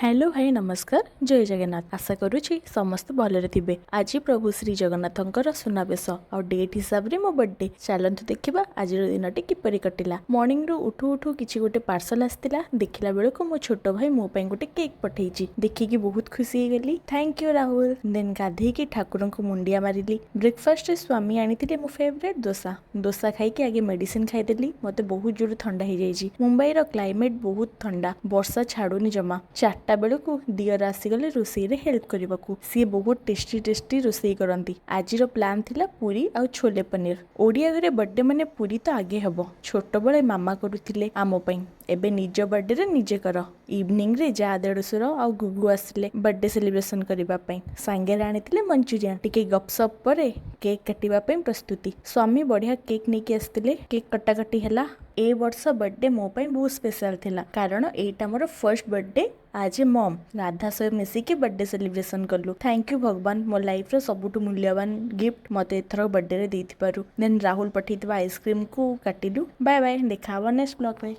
Hello भाई नमस्कार जय जगन्नाथ आशा करुँची समस्त भलरे थिबे। आज प्रभु श्री जगन्नाथंकर सुनाबेश और डेट हिसाब रे मो बर्थडे चलतु देखिबा आज दिनटी किपरि कटिला। मॉर्निंग रु उठू उठू किछि गोटे पार्सल आस्तिला देखिला बेलको मो छोट भाई मो पई गोटे केक पठेइची देखिकी बहुत खुशी हो गली। Thank you Rahul. देन गाधे की ठाकुर को मुंडिया मारिली। ब्रेकफास्ट रे स्वामी आनिथिले मो फेवरेट डोसा डोसा खाई के आगे मेडिसिन खाइदेली। मते बहुत जोर ठंडा हो जाइची। मुंबई रो क्लाइमेट बहुत ठंडा वर्षा छाड़ुनी जमा। 4टा बेलू दियर आसीगले रोषे रे हेल्प करने सी बहुत टेस्टी रोषे करती। आज प्लान थिला पूरी आ छोले पनीर। ओडिया घरे बर्थडे माने पूरी तो आगे हबो। छोट बेले मामा करुथिले आमो पई एबे निज बर्थडे रे निजे कर। इवनिंग रे जा देड़सुर आ गुगु आसिले बर्थडे सेलिब्रेशन करबा पई सांगे रे आनिथिले मंचूरियन टिके गपसप परे केक काटिबा पई प्रस्तुति। स्वामी बढ़िया केक नेकी आस्तिले केक कटाकटी हला। ए वर्ष बर्थडे मो पई बहुत स्पेशल थिला कारण एटा मोर फर्स्ट बर्थडे। आज मम राधा सह मिसिकी बर्थडे सेलिब्रेशन कलु। थैंक यू भगवान मो लाइफ रो सबुठु मूल्यवान गिफ्ट मते एथरो बर्थडे रे देथिबारु। देन राहुल पठेइतबा आइसक्रीम को काटिलु। बाय बाय देखा नेक्स्ट ब्लॉग रे।